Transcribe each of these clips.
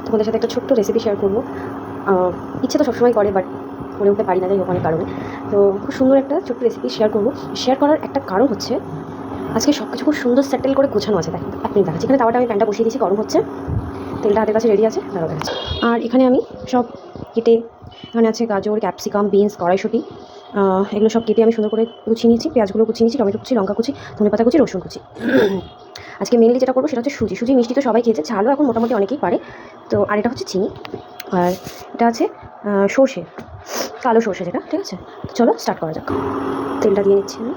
তোমাদের সাথে একটা ছোট্ট রেসিপি শেয়ার করবো। ইচ্ছে তো সবসময় করে, বাট করে উঠতে পারি না, যাই হোক অনেক কারণে। তো খুব সুন্দর একটা ছোট্ট রেসিপি শেয়ার করবো। শেয়ার করার একটা কারণ হচ্ছে আজকে সব কিছু খুব সুন্দর সেটেল করে গোছানো আছে। দেখ, এক মিনিট দেখাচ্ছি। এখানে তাওয়াটা আমি প্যানটা বসিয়ে দিয়েছি, গরম হচ্ছে, তেলটা হাতের কাছে রেডি আছে, দাঁড়াও দেখাচ্ছি। আর এখানে আমি সব কেটে, এখানে আছে গাজর, ক্যাপসিকাম, বিনস, কড়াইশুঁটি, এগুলো সব কেটে আমি সুন্দর করে কুচিয়ে নিয়েছি। পেঁয়াজগুলো কুচিয়ে নিয়েছি, টমেটো কুচি, লঙ্কা কুচি, ধনেপাতা কুচি, রসুন কুচি। আজকে মেনলি যেটা করবো সেটা হচ্ছে সুজি মিষ্টি তো সবাই খেয়েছে, ঝালও এখন মোটামুটি অনেকেই পারে। তো আর এটা হচ্ছে চিনি, আর এটা আছে সর্ষে, কালো সর্ষে যেটা, ঠিক আছে। তো চলো স্টার্ট করা যাক। তেলটা দিয়ে নিচ্ছি আমি।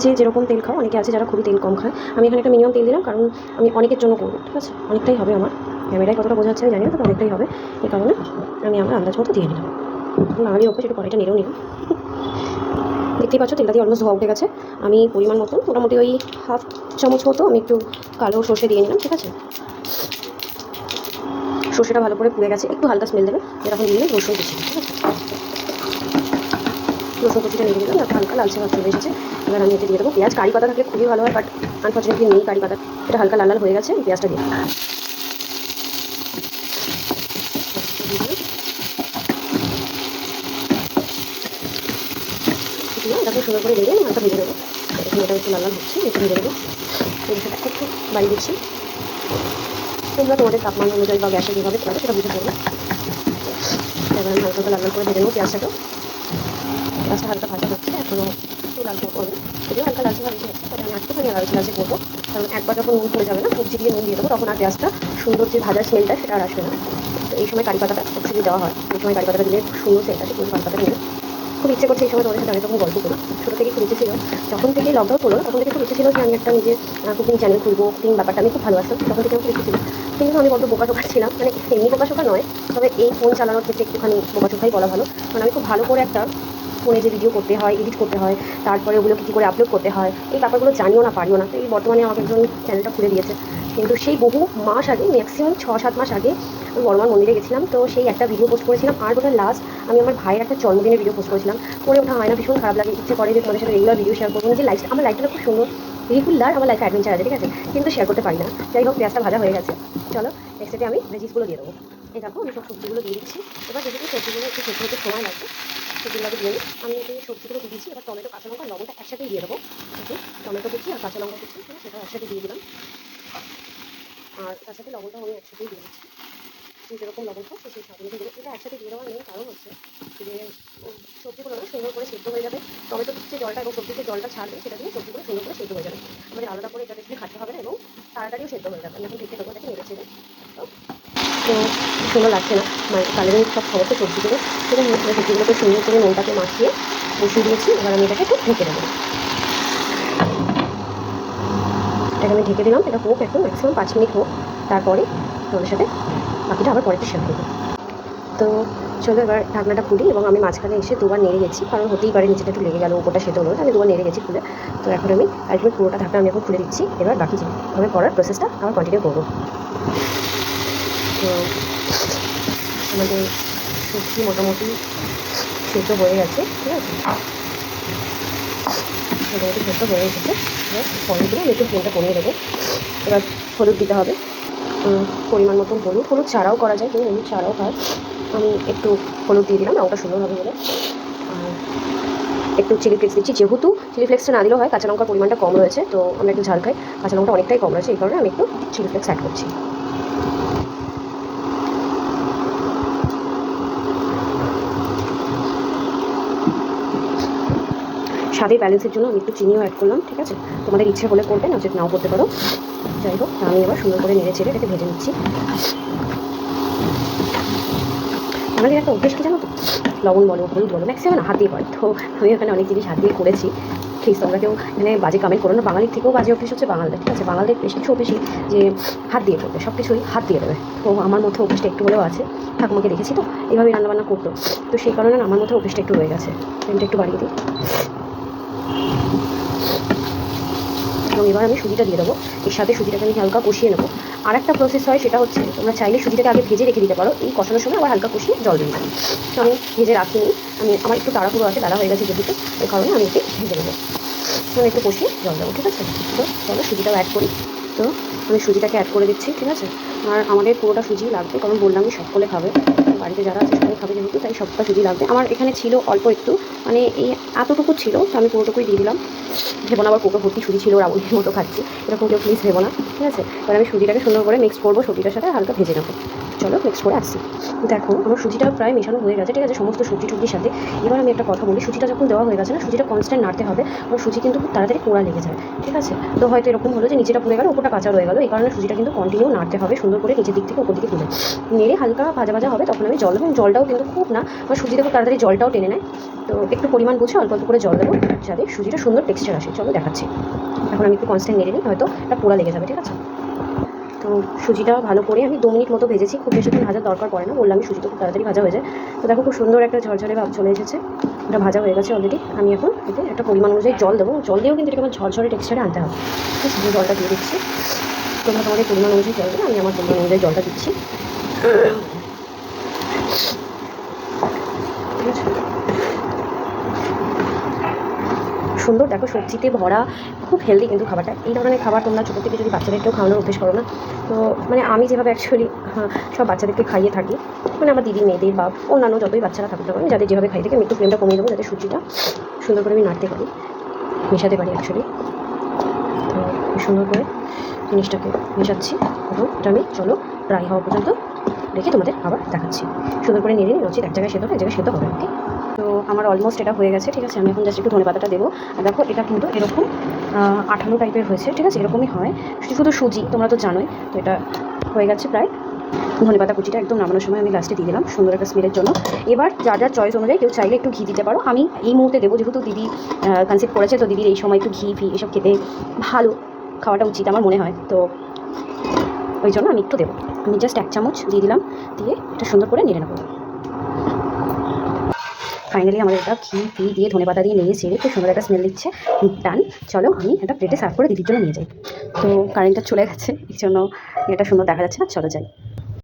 যে যেরকম তেল খাও, অনেকে আছে যারা খুবই তেল কম খায়। আমি এখানে একটা মিনিমাম তেল দিলাম, কারণ আমি অনেকের জন্য করবো, ঠিক আছে। অনেকটাই হবে আমার, ক্যামেরায় কতটা বোঝা যাচ্ছে আমি জানি না, তবে অনেকটাই হবে। এই কারণে আমি আমার আন্দাজ মতো দিয়ে নিলাম। বাঙালি অভ্যাস, একটু কড়াইটা নেড়েও নিলাম। দেখতেই পাচ্ছ তেলটা দিয়ে অলমোস্ট ধোয়া উঠে গেছে। আমি পরিমাণ মতো মোটামুটি ওই হাফ চামচ মতো আমি একটু কালো সর্ষে দিয়ে নিলাম, ঠিক আছে। সর্ষেটা ভালো করে পুড়ে গেছে, একটু হালকা স্মেল দেবে। এরকম দিয়ে রসুন কুচি, ঠিক আছে। রসুন কুচিটা নিয়ে দিলাম, একটা হালকা লালচে ভাব চলে এসেছে। এবার আমি এতে দিয়ে দেবো পেঁয়াজ। কারি পাতা থাকলে খুবই ভালো হয়, বাট আনফর্চুনেটলি নেই কারি পাতা। এটা হালকা লাল লাল হয়ে গেছে, পেঁয়াজটা দিয়ে এটাকে সুন্দর করে দিয়ে হালকা ভেজে দেবো। এখানে এটা একটু লাল লাল হচ্ছে, একটু ভেজে দেবো। সেটা একটু বাড়িয়ে দিচ্ছি। তোমরা তোমাদের তাপমান অনুযায়ী বা গ্যাসে যেভাবে খাবে সেটা বুঝে করবে। এবার আমি হালকা লাল লাল করে ভেজে নেবো পেঁয়াজটাকেও। পেঁয়াজটা হালকা ভাজা হচ্ছে, এখনও একটু লাল করবো। যদিও হালকা লালচে ভাজা হচ্ছে, তবে আমি একটুখানি লালচে করবো। কারণ একবার যখন নুন পড়ে যাবে না, সবজি দিয়ে নুন দিয়ে দেবো, তখন আর পেঁয়াজটা সুন্দর যে ভাজার স্মেলটা সেটা আর আসবে না। তো এই সময় কারি পাতাটা অবশ্যই দেওয়া হয়। এই সময় কারি পাতাটা দিলে সুন্দর সেন্ট আসে, কিন্তু কারি পাতাটা নিয়ে খুব ইচ্ছে করছে এই সময় তোমাদের সাথে অনেক রকম গল্প করি। ছোটো থেকে খুব ইচ্ছে ছিল, যখন থেকে লকডাউন হলো তখন থেকে খুব ইচ্ছে ছিল যে আমি একটা নিজে কুকিং চ্যানেল খুলবো। কুকিং ব্যাপারটা আমি খুব ভালোবাসতাম, তখন থেকে খুব ইচ্ছে ছিল। কিন্তু আমি বড্ড বোকাশোকা ছিলাম, মানে এমনি বোকাশোকা নয়, তবে এই ফোন চালানোর ক্ষেত্রে একটুখানি বোকাশোকাই বলা ভালো। কারণ আমি খুব ভালো করে একটা ফোনে যে ভিডিও করতে হয়, এডিট করতে হয়, তারপরে ওগুলোকে কী করে আপলোড করতে হয়, এই ব্যাপারগুলো জানিও না, পারিও না। তো এই বর্তমানে আমাকে একজন চ্যানেলটা খুলে দিয়েছে। কিন্তু সেই বহু মাস আগে, ম্যাক্সিমাম 6-7 মাস আগে আমি বড়মার মন্দিরে গেছিলাম। তো সেই একটা ভিডিও পোস্ট করেছিলাম। আর বোধহয় লাস্ট আমি আমার ভাইয়ের একটা জন্মদিনের ভিডিও পোস্ট করেছিলাম। করে ওঠা হয় না, ভীষণ খারাপ লাগে। ইচ্ছে করে যে তোমাদের সাথে রেগুলার ভিডিও শেয়ার করবো, যে লাইফ আমার লাইফটা খুব সুন্দর, রেগুলার আমার লাইফে অ্যাডভেঞ্চার আছে, ঠিক আছে, কিন্তু শেয়ার করতে পারি না। যাই হোক, পেঁয়াজটা ভাজা হয়ে গেছে। চলো নেক্সট স্টেপে আমি ভেজিসগুলো দিয়ে দেবো। এই দেখো আমি সব সবজিগুলো দিয়ে দিচ্ছি। এবার যেহেতু সবজিগুলো একটু সেদ্ধ হতে সময় লাগবে, সেগুলোকে দিয়ে নিই। আমি এই সবজিগুলো দিয়ে দিচ্ছি। এবার টমেটো, কাঁচা লঙ্কা, লবণটা একসাথেই দিয়ে দেবো। ওকে, টমেটো কুচি আর কাঁচা লঙ্কা কুচি সেটা একসাথে দিয়ে দিলাম। আর তার সাথে লবণটা আমি একসাথেই দিয়ে দিচ্ছি। যেরকম লবণ খাও সেই স্বাদ অনুযায়ী দেবো। এটা একসাথে দিয়ে দেওয়ার মেন কারণ হচ্ছে যে সবজিগুলো না সুন্দর করে সেদ্ধ হয়ে যাবে। টমেটো যে জলটা এবং সবজির যে জলটা ছাড়বে সেটা দিয়ে সবজিগুলো সুন্দর করে সেদ্ধ হয়ে যাবে। আমাদের আলাদা করে এটা দেখলে খাটতে হবে না, এবং তাড়াতাড়িও সেদ্ধ হয়ে যাবে। আমি এখন দেখতে দেবো, এটাকে নেড়ে ছেড়ে। তো সুন্দর লাগছে না, মানে কালারিং সব সমস্ত সবজিগুলো, সেটা সবজিগুলোকে সুন্দর করে নুনটাকে মাখিয়ে বসিয়ে দিয়েছি। এবার আমি এটাকে একটু ঢেকে দেবো। এটাকে আমি ঢেকে দিলাম। এটা হোক এখন ম্যাক্সিমাম 5 মিনিট হোক, তারপরে তোমাদের সাথে বাকিটা আবার পরেতে শেয়ার করবো। তো চলো এবার ঢাকনাটা খুলি, এবং আমি মাঝখানে এসে দুবার নেড়ে গেছি, কারণ হতেই পারে নিচেটা একটু লেগে গেল, ওপরটা সেদ্ধ হলো, আমি দুবার নেড়ে গেছি খুলে। তো এখন আমি আলটিমেট পুরোটা ঢাকনা আমি এখন খুলে দিচ্ছি। এবার বাকি যেভাবে করার প্রসেসটা আবার কন্টিনিউ করবো। তো আমাদের সবজি মোটামুটি সেদ্ধ হয়ে গেছে, ঠিক আছে, মোটামুটি সেদ্ধ হয়ে এসেছে। এবার পরে দিয়ে আমি একটু ফ্লেমটা কমিয়ে দেবো। এবার হলুদ দিতে হবে, পরিমাণ মতন হলুদ ছাড়াও করা যায়, কেউ হলুদ ছাড়াও খায়। আমি একটু হলুদ দিয়ে দিলাম, রঙটা সুন্দর হবে বলে। আর একটু চিলি ফ্লেক্স দিচ্ছি, যেহেতু চিলি ফ্লেক্সটা না দিলেও হয়, কাঁচা লঙ্কার পরিমাণটা কম রয়েছে, তো আমরা একটু ঝাল খাই, কাঁচা লঙ্কাটা অনেকটাই কম রয়েছে, এই কারণে আমি একটু চিলি ফ্লেক্স অ্যাড করছি। স্বাদের ব্যালেন্সের জন্য আমি একটু চিনিও অ্যাড করলাম, ঠিক আছে। তোমাদের ইচ্ছে হলে করবে, নচেত নাও করতে পারো। যাই হোক, আমি এবার সুন্দর করে নেড়ে ছেড়ে এটাকে ভেজে নিচ্ছি। আমাদের একটা অভ্যেস কি জানো তো, লবণ বলো, হলুদ বলো, ম্যাক্সিমাম হাত দিয়ে করে। তো আমি ওখানে অনেক জিনিস হাত দিয়ে করেছি। প্লিজ তোমরা কেউ এখানে বাজে কমেন্ট করো না। বাঙালির থেকেও বাজে অভ্যেস হচ্ছে বাঙালিদের, ঠিক আছে। বাঙালিদের বেশি যে হাত দিয়ে করবে, সব কিছুই হাত দিয়ে দেবে। তো আমার মধ্যে অভ্যেসটা একটু হলেও আছে। ঠাকুমাকে দেখেছি তো এইভাবেই রান্নাবান্না করতো, তো সেই কারণে আমার মধ্যে অভ্যেসটা একটু রয়ে গেছে। ফ্লেমটা একটু বাড়িয়ে দিই, এবং এবার আমি সুজিটা দিয়ে দেবো। এর সাথে সুজিটাকে আমি হালকা কষিয়ে নেবো। আর একটা প্রসেস হয়, সেটা হচ্ছে তোমরা চাইলে সুজিটাকে আগে ভেজে রেখে দিতে পারো, এই কষানোর সময় আবার হালকা কষিয়ে জল দিয়ে দেবো। তো আমি ভেজে রাখিনি, আমার একটু তাড়াহুড়ো আছে, বেলা হয়ে গেছে যেহেতু, এই কারণে আমি একে ভেজে নেবো। আমি একটু কষিয়ে জল দেবো, ঠিক আছে। তো চলো সুজিটাও অ্যাড করি। তো আমি সুজিটাকে অ্যাড করে দিচ্ছি, ঠিক আছে। আর আমাদের পুরোটা সুজি লাগবে, কারণ বললামই সকলে খাবে, বাড়িতে যারা আছে সবাই খাবে যেহেতু, তাই সবটা সুজি লাগবে। আমার এখানে ছিল অল্প একটু, মানে এই এতটুকু ছিল, তো আমি পুরোটুকুই দিয়ে দিলাম। ভেবো না আবার কোটো ভর্তি সুজি ছিল রাবণের মতো খাচ্ছি, এরকম কেউ প্লিজ ভেবো না, ঠিক আছে। এবার আমি সুজিটাকে সুন্দর করে মিক্স করবো, সুজিটার সাথে হালকা ভেজে নেবো। চলো মিক্স করে আসছি। দেখো আমার সুজিটা প্রায় মেশানো হয়ে গেছে, ঠিক আছে, সমস্ত সবজি টুবজির সাথে। এবার আমি একটা কথা বলি, সুজিটা যখন দেওয়া হয়ে গেছে না, সুজিটা কনস্ট্যান্ট নাড়তে হবে, কারণ সুজি কিন্তু খুব তাড়াতাড়ি পোড়া লেগে যায়, ঠিক আছে। তো হয়তো এরকম হলো যে নিচেটা পুড়ে গেল, ওপরটা কাঁচা রয়ে গেল, এই কারণে সুজিটা কিন্তু কন্টিনিউ নাড়তে হবে সুন্দর করে, নিচের দিক থেকে ওপর দিকে তুলে নেড়ে হালকা ভাজা ভাজা হবে, তখন আমি জল দেবো। জলটাও কিন্তু খুব না, আমার সুজিটা খুব তাড়াতাড়ি জলটাও টেনে নেয়, তো একটু পরিমাণ বুঝে অল্প অল্প করে জল দেবো, যাতে সুজিটা সুন্দর টেক্সচার আসে। চলো দেখাচ্ছি। এখন আমি একটু কনস্ট্যান্ট নেড়ে নিই, হয়তো এটা পোড়া লেগে যাবে, ঠিক আছে। তো সুজিটা ভালো করে আমি 2 মিনিট মতো ভেজেছি, খুব বেশিক্ষণ ভাজার দরকার পড়ে না, বললাম সুজি তো খুব তাড়াতাড়ি ভাজা হয়ে যায়। তো দেখো খুব সুন্দর একটা ঝরঝরে ভাব চলে এসেছে, এটা ভাজা হয়ে গেছে অলরেডি। আমি এখন এতে একটা পরিমাণ অনুযায়ী জল দেবো, জল দিয়েও কিন্তু এটাকে আমার ঝরঝরে টেক্সচারে আনতে হবে, ঠিক আছে। জলটা দিয়ে দিচ্ছি, তোমরা তোমাদের পরিমাণ অনুযায়ী জল দেবে, আমি আমার পরিমাণ অনুযায়ী জলটা দিচ্ছি, ঠিক আছে। সুন্দর, দেখো সবজিতে ভরা, খুব হেলদি কিন্তু খাবারটা। এই ধরনের খাবার তোমরা ছোটো থেকে যদি বাচ্চাদেরকেও খাওয়ানোর অভ্যেস করো না, তো মানে আমি যেভাবে অ্যাকচুয়ালি সব বাচ্চাদেরকে খাইয়ে থাকি, মানে আমার দিদি মেয়েদের বা অন্যান্য যতই বাচ্চারা থাকুক না, আমি যাদের যেভাবে খাই থাকি, আমি একটু ফ্লেমটা কমিয়ে দেবো, যাতে সুজিটা সুন্দর করে আমি নাড়তে পারি, মেশাতে পারি অ্যাকচুয়ালি। তো সুন্দর করে জিনিসটাকে মেশাচ্ছি, এবং এটা আমি চলো ড্রাই হওয়া পর্যন্ত রেখে তোমাদের আবার দেখাচ্ছি। সুন্দর করে নেড়ে নিচ্ছি, এক জায়গায় সেদ্ধ হবে, এক জায়গায় সেদ্ধ হবে, ওকে। তো আমার অলমোস্ট এটা হয়ে গেছে, ঠিক আছে। আমি এখন জাস্ট একটু ধনেপাতাটা দেবো। আর দেখো এটা কিন্তু এরকম আঠালো টাইপের হয়েছে, ঠিক আছে, এরকমই হয়, শুধু সুজি, তোমরা তো জানোই। তো এটা হয়ে গেছে প্রায়। ধনেপাতা কুচিটা একদম নামানোর সময় আমি লাস্টে দিয়ে দিলাম সুন্দর একটা স্মেলের জন্য। এবার যার যার চয়েস অনুযায়ী কেউ চাইলে একটু ঘি দিতে পারো, আমি এই মুহূর্তে দেবো, যেহেতু দিদি কনসেপ্ট করেছে, তো দিদির এই সময় একটু ঘি ফি এসব খেতে ভালো, খাওয়াটা উচিত আমার মনে হয়, তো ওই জন্য আমি একটু দেবো। আমি জাস্ট 1 চামচ দিয়ে দিলাম, দিয়ে এটা সুন্দর করে নেড়ে নেবো। ফাইনালি আমাদের এটা ঘি ফি দিয়ে ধনেপাতা দিয়ে নেড়ে চেড়ে খুব সুন্দর একটা স্মেল দিচ্ছে, ডান। চলো আমি একটা প্লেটে সার্ভ করে দিদির জন্য নিয়ে যাই। তো কারেন্টটা চলে গেছে, এই জন্য এটা সুন্দর দেখা যাচ্ছে না, চলো যাই।